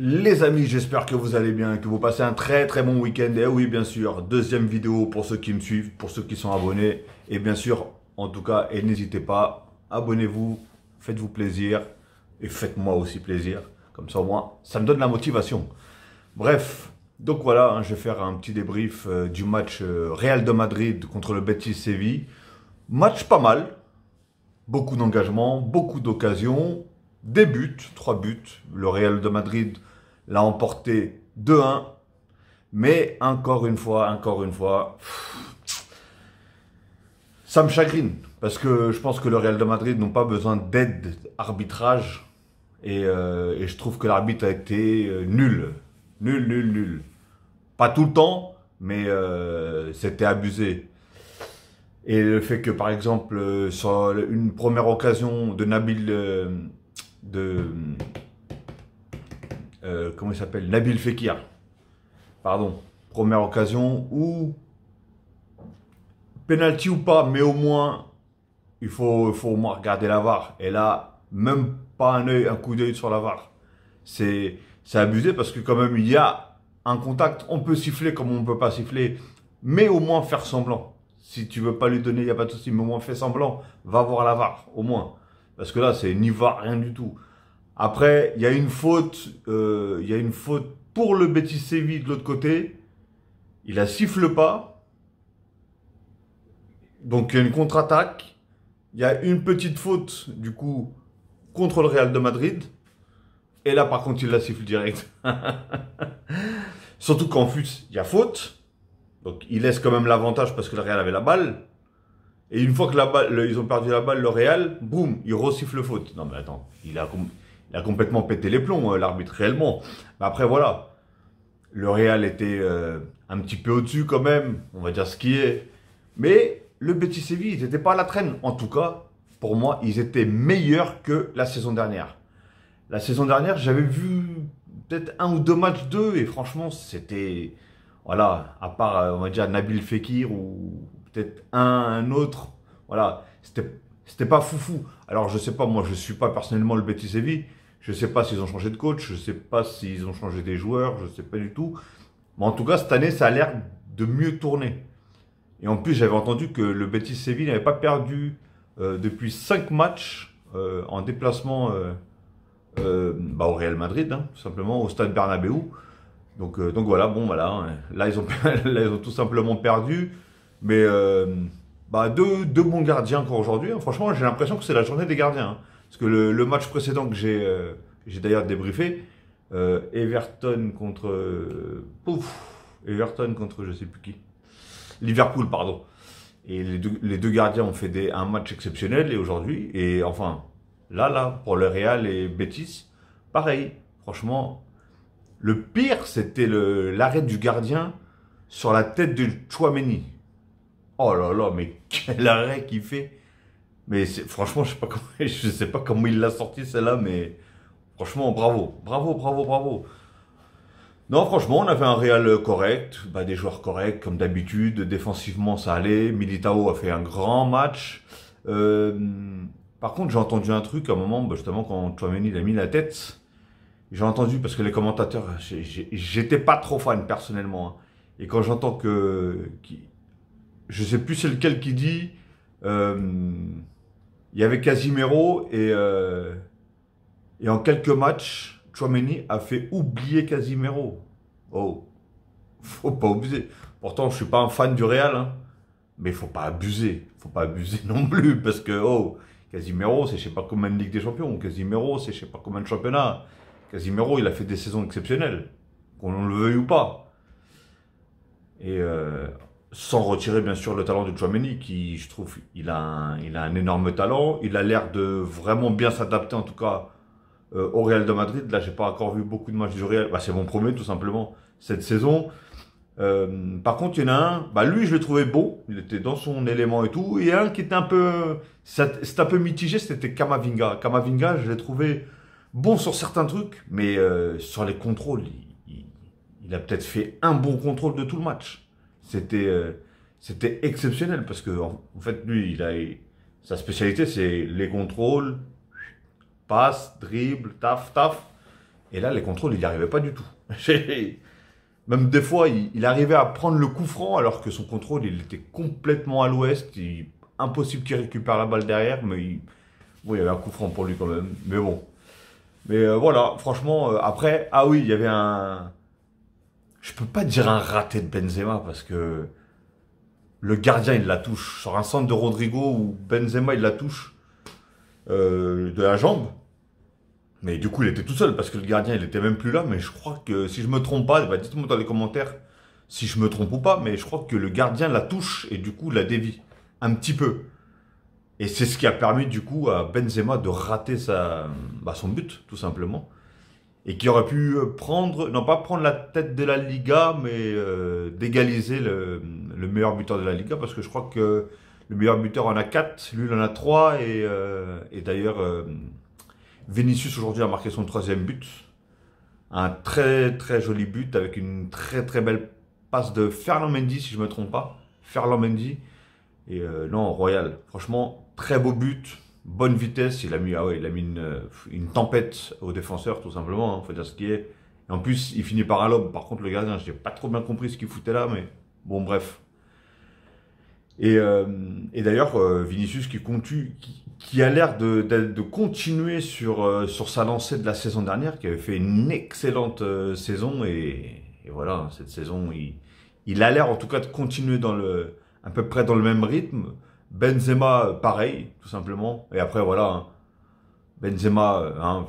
Les amis, j'espère que vous allez bien, que vous passez un très très bon week-end. Et oui, bien sûr, deuxième vidéo pour ceux qui me suivent, pour ceux qui sont abonnés. Et bien sûr, en tout cas, et n'hésitez pas, abonnez-vous, faites-vous plaisir et faites-moi aussi plaisir. Comme ça, au moins, ça me donne la motivation. Bref, donc voilà, je vais faire un petit débrief du match Real de Madrid contre le Betis Séville. Match pas mal, beaucoup d'engagement, beaucoup d'occasions, des buts, 3 buts. Le Real de Madrid l'a emporté 2-1. Mais encore une fois, ça me chagrine. Parce que je pense que le Real de Madrid n'ont pas besoin d'aide arbitrage. Et je trouve que l'arbitre a été nul. Nul. Pas tout le temps, mais c'était abusé. Et le fait que, par exemple, sur une première occasion de Nabil, de, comment il s'appelle, Nabil Fekir, pardon, première occasion où, penalty ou pas, mais au moins, il faut au moins regarder la VAR. Et là, même pas un coup d'œil sur la VAR. C'est abusé parce que quand même, il y a un contact. On peut siffler comme on ne peut pas siffler, mais au moins faire semblant. Si tu veux pas lui donner, il n'y a pas de souci, mais au moins fais semblant. Va voir la VAR, au moins. Parce que là, c'est ni VAR, rien du tout. Après, il y a une faute, pour le Betis Séville de l'autre côté. Il la siffle pas. Donc, il y a une contre-attaque. Il y a une petite faute, du coup, contre le Real de Madrid. Et là, par contre, il la siffle direct. Surtout qu'en plus, il y a faute. Donc, il laisse quand même l'avantage parce que le Real avait la balle. Et une fois que la balle, ils ont perdu la balle, le Real, boum, il re-siffle faute. Non, mais attends, il a complètement pété les plombs, l'arbitre, réellement. Mais après, voilà. Le Real était un petit peu au-dessus quand même, on va dire ce qui est. Mais le Betis Séville, ils n'étaient pas à la traîne. En tout cas, pour moi, ils étaient meilleurs que la saison dernière. La saison dernière, j'avais vu peut-être un ou deux matchs d'eux et franchement, c'était, voilà, à part, on va dire, Nabil Fekir ou peut-être un autre, voilà, c'était pas foufou. Alors, je sais pas, moi, je suis pas personnellement le Betis Séville, je sais pas s'ils ont changé de coach, je sais pas s'ils ont changé des joueurs, je sais pas du tout. Mais en tout cas, cette année, ça a l'air de mieux tourner. Et en plus, j'avais entendu que le Betis Séville n'avait pas perdu depuis 5 matchs en déplacement. Au Real Madrid, hein, tout simplement, au stade Bernabéu. Donc voilà, bon voilà, hein. Là ils ont, là, ils ont tout simplement perdu. Mais deux bons gardiens encore aujourd'hui, hein. Franchement, j'ai l'impression que c'est la journée des gardiens, hein. Parce que le match précédent que j'ai d'ailleurs débriefé, Everton contre... Everton contre je sais plus qui. Liverpool, pardon. Et les deux gardiens ont fait un match exceptionnel et aujourd'hui, et enfin... Là, pour le Real et Betis, pareil. Franchement, le pire, c'était l'arrêt du gardien sur la tête de Tchouaméni. Oh là là, mais quel arrêt qu'il fait. Mais franchement, je sais pas comment il l'a sorti celle-là, mais franchement, bravo. Non, franchement, on avait un Real correct, des joueurs corrects, comme d'habitude. Défensivement, ça allait. Militao a fait un grand match. Par contre, j'ai entendu un truc à un moment, justement, quand Tchouaméni il a mis la tête. J'ai entendu, parce que les commentateurs, j'étais pas trop fan personnellement, hein. Et quand j'entends je sais plus c'est lequel qui dit, il y avait Casimiro et en quelques matchs, Tchouaméni a fait oublier Casimiro. Oh, faut pas abuser. Pourtant, je suis pas un fan du Real, hein, mais faut pas abuser. Faut pas abuser non plus, parce que, oh, Casimiro, c'est je sais pas combien de Ligue des Champions. Casimiro, c'est je sais pas combien de championnats. Casimiro, il a fait des saisons exceptionnelles, qu'on le veuille ou pas. Et sans retirer bien sûr le talent de Tchouaméni, qui je trouve, il a un énorme talent. Il a l'air de vraiment bien s'adapter en tout cas au Real de Madrid. Là, j'ai pas encore vu beaucoup de matchs du Real. C'est mon premier tout simplement cette saison. Par contre, il y en a un, lui je l'ai trouvé bon, il était dans son élément et tout. Et un qui était un peu, c'était un peu mitigé, c'était Camavinga. Camavinga, je l'ai trouvé bon sur certains trucs, mais sur les contrôles, il a peut-être fait un bon contrôle de tout le match. C'était exceptionnel parce que en fait, lui, sa spécialité, c'est les contrôles, passe, dribble, taf. Et là, les contrôles, il n'y arrivait pas du tout. Même des fois, il arrivait à prendre le coup franc alors que son contrôle, il était complètement à l'ouest. Impossible qu'il récupère la balle derrière, mais bon, il y avait un coup franc pour lui quand même. Mais bon. Mais voilà, franchement, après, ah oui, il y avait un... Je peux pas dire un raté de Benzema parce que le gardien, il la touche. Sur un centre de Rodrigo où Benzema, il la touche de la jambe. Mais du coup, il était tout seul parce que le gardien, il était même plus là. Mais je crois que, si je me trompe pas, bah, dites-moi dans les commentaires si je me trompe ou pas. Mais je crois que le gardien la touche et du coup, la dévie. Un petit peu. Et c'est ce qui a permis du coup à Benzema de rater son but, tout simplement. Et qui aurait pu prendre, non pas prendre la tête de la Liga, mais d'égaliser le meilleur buteur de la Liga. Parce que je crois que le meilleur buteur en a 4, lui il en a 3. Et d'ailleurs, Vinicius aujourd'hui a marqué son troisième but. Un très très joli but avec une très très belle passe de Ferland Mendy, si je ne me trompe pas. Ferland Mendy. Et non, Royal. Franchement, très beau but. Bonne vitesse. Il a mis une tempête aux défenseurs, tout simplement. Faut dire ce qui est. Et en plus, il finit par un lob. Par contre, le gardien, je n'ai pas trop bien compris ce qu'il foutait là, mais bon, bref. Et d'ailleurs, Vinicius qui a l'air de continuer sur sa lancée de la saison dernière, qui avait fait une excellente saison. Et voilà, cette saison, il a l'air en tout cas de continuer à peu près dans le même rythme. Benzema, pareil, tout simplement. Et après, voilà, hein, Benzema, hein,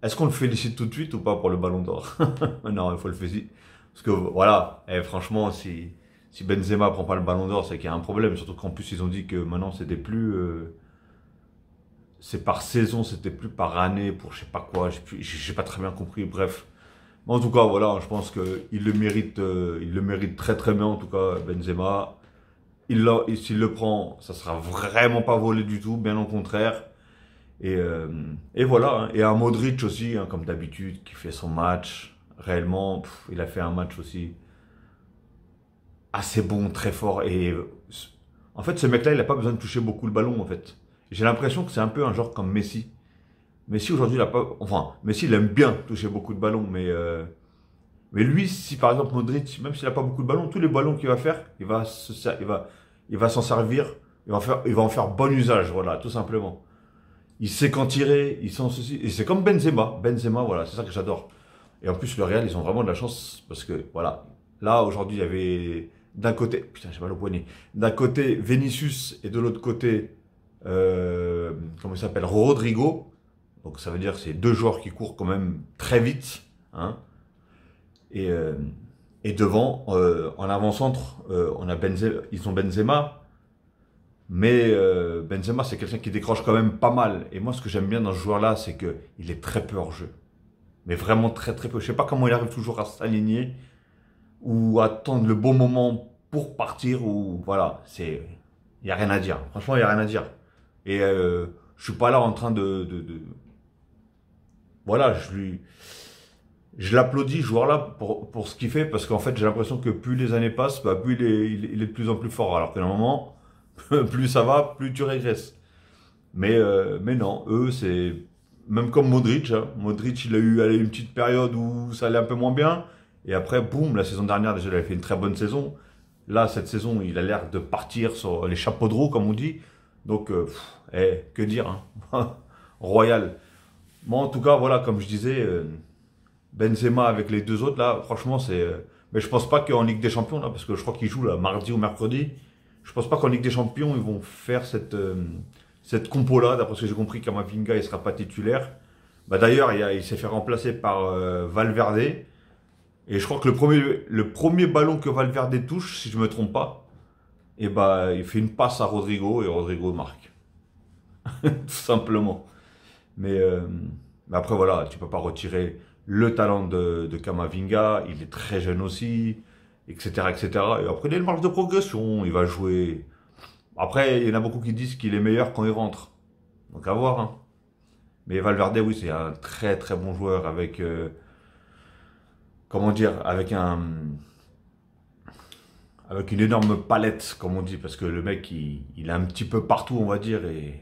est-ce qu'on le félicite tout de suite ou pas pour le Ballon d'Or? Non, il faut le féliciter. Parce que voilà, franchement, si Benzema prend pas le Ballon d'Or, c'est qu'il y a un problème. Surtout qu'en plus, ils ont dit que maintenant, c'était plus... c'est par saison, c'était plus par année, pour je sais pas quoi. J'ai pas très bien compris, bref. Mais en tout cas, voilà, je pense qu'il le mérite très très bien, en tout cas, Benzema. S'il le prend, ça sera vraiment pas volé du tout, bien au contraire. Et voilà, hein. Et un Modric aussi, hein, comme d'habitude, qui fait son match. Réellement, il a fait un match aussi assez bon, très fort. Et en fait, ce mec-là, il n'a pas besoin de toucher beaucoup le ballon, en fait. J'ai l'impression que c'est un peu un genre comme Messi. Messi, aujourd'hui, il a pas... Enfin, Messi, il aime bien toucher beaucoup de ballons, mais lui, si par exemple Modric, même s'il n'a pas beaucoup de ballons, tous les ballons qu'il va faire, il va s'en servir, il va en faire bon usage, voilà, tout simplement. Il sait quand tirer, il sent ceci, et c'est comme Benzema. Benzema, voilà, c'est ça que j'adore. Et en plus, le Real, ils ont vraiment de la chance, parce que, voilà, là, aujourd'hui, il y avait d'un côté, putain, j'ai mal au poignet, d'un côté Vinicius, et de l'autre côté, comment il s'appelle, Rodrigo. Donc ça veut dire que c'est deux joueurs qui courent quand même très vite, hein. Et, euh, et devant, en avant-centre, ils ont Benzema. Mais Benzema, c'est quelqu'un qui décroche quand même pas mal. Et moi, ce que j'aime bien dans ce joueur-là, c'est qu'il est très peu hors jeu. Mais vraiment très très peu. Je sais pas comment il arrive toujours à s'aligner ou à attendre le bon moment pour partir. Ou voilà, il n'y a rien à dire. Franchement, il n'y a rien à dire. Et je suis pas là en train voilà, je l'applaudis, ce joueur-là, pour ce qu'il fait, parce qu'en fait, j'ai l'impression que plus les années passent, bah, plus il est de plus en plus fort. Alors qu'à un moment, plus ça va, plus tu régresses. Mais non, eux, c'est... Même comme Modric, hein. Modric, il a eu allez, une petite période où ça allait un peu moins bien. Et après, boum, la saison dernière, déjà, il avait fait une très bonne saison. Là, cette saison, il a l'air de partir sur les chapeaux de roue, comme on dit. Donc, que dire, hein. Royal. Moi, en tout cas, voilà, comme je disais, Benzema avec les deux autres, là, franchement, c'est... mais je pense pas qu'en Ligue des Champions, là, parce que je crois qu'ils jouent là, mardi ou mercredi, je pense pas qu'en Ligue des Champions, ils vont faire cette compo-là, d'après ce que j'ai compris, Camavinga, il sera pas titulaire. Bah, d'ailleurs, il s'est fait remplacer par Valverde, et je crois que le premier ballon que Valverde touche, si je me trompe pas, et bah, il fait une passe à Rodrigo, et Rodrigo marque. Tout simplement. Mais mais après, voilà, tu peux pas retirer le talent de Camavinga, il est très jeune aussi, etc., etc. Et après, il a une marge de progression, il va jouer. Après, il y en a beaucoup qui disent qu'il est meilleur quand il rentre. Donc à voir, hein. Mais Valverde, oui, c'est un très très bon joueur avec, comment dire, avec une énorme palette, comme on dit, parce que le mec, il est un petit peu partout, on va dire, et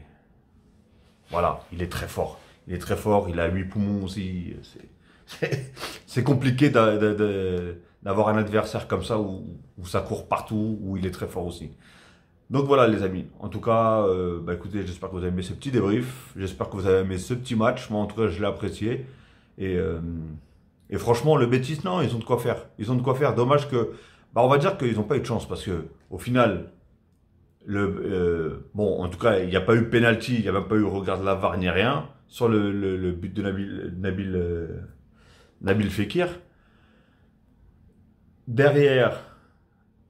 voilà, il est très fort. Il est très fort, il a 8 poumons aussi. C'est compliqué d'avoir un adversaire comme ça où ça court partout, où il est très fort aussi. Donc voilà les amis, en tout cas, bah écoutez, j'espère que vous avez aimé ce petit débrief, j'espère que vous avez aimé ce petit match, moi en tout cas je l'ai apprécié. Et, euh, et franchement, le Betis, non, ils ont de quoi faire. Ils ont de quoi faire. Dommage que, bah on va dire qu'ils n'ont pas eu de chance parce que au final, bon, en tout cas, il n'y a pas eu penalty, il n'y a même pas eu regard de la VAR ni rien sur le but de Nabil Fekir. Derrière,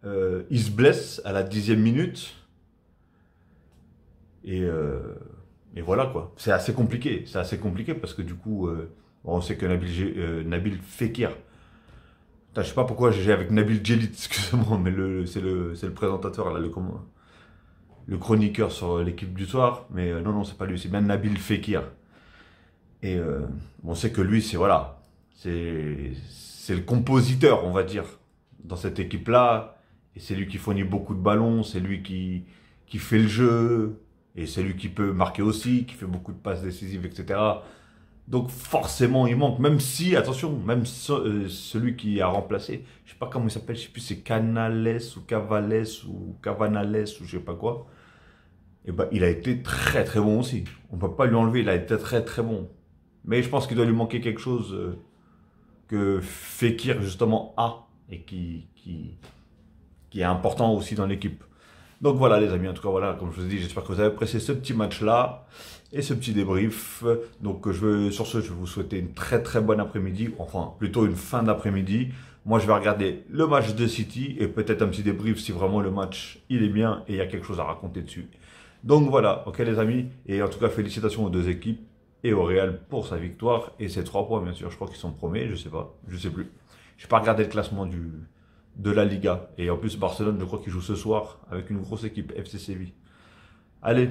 il se blesse à la 10e minute. Et, euh, et voilà quoi. C'est assez compliqué. C'est assez compliqué parce que du coup, bon, on sait que Nabil Fekir. Putain, je sais pas pourquoi j'ai avec Nabil Djellit, excusez-moi, mais c'est le présentateur, là, le chroniqueur sur l'équipe du soir. Mais non, non, c'est pas lui, c'est bien Nabil Fekir. Et on sait que lui, c'est voilà, c'est le compositeur, on va dire, dans cette équipe-là. Et c'est lui qui fournit beaucoup de ballons, c'est lui qui fait le jeu, et c'est lui qui peut marquer aussi, qui fait beaucoup de passes décisives, etc. Donc forcément, il manque, même si, attention, même celui qui a remplacé, je sais pas comment il s'appelle, je sais plus, c'est Canales ou Cavales ou Cavanales ou je sais pas quoi. Et ben, il a été très très bon aussi. On peut pas lui enlever, il a été très très bon. Mais je pense qu'il doit lui manquer quelque chose que Fekir justement a et qui est important aussi dans l'équipe. Donc voilà les amis, en tout cas voilà, comme je vous ai dit, j'espère que vous avez apprécié ce petit match-là et ce petit débrief. Donc sur ce, je vais vous souhaiter une très très bonne après-midi, enfin plutôt une fin d'après-midi. Moi je vais regarder le match de City et peut-être un petit débrief si vraiment le match il est bien et il y a quelque chose à raconter dessus. Donc voilà, ok les amis, et en tout cas félicitations aux deux équipes et au Real pour sa victoire et ses 3 points bien sûr, je crois qu'ils sont premiers, je sais pas, je sais plus. Je n'ai pas regardé le classement de la Liga. Et en plus, Barcelone, je crois qu'il joue ce soir avec une grosse équipe, FC Séville. Allez,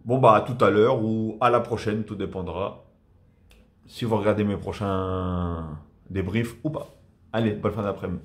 bon bah à tout à l'heure ou à la prochaine, tout dépendra si vous regardez mes prochains débriefs ou pas. Allez, bonne fin d'après-midi.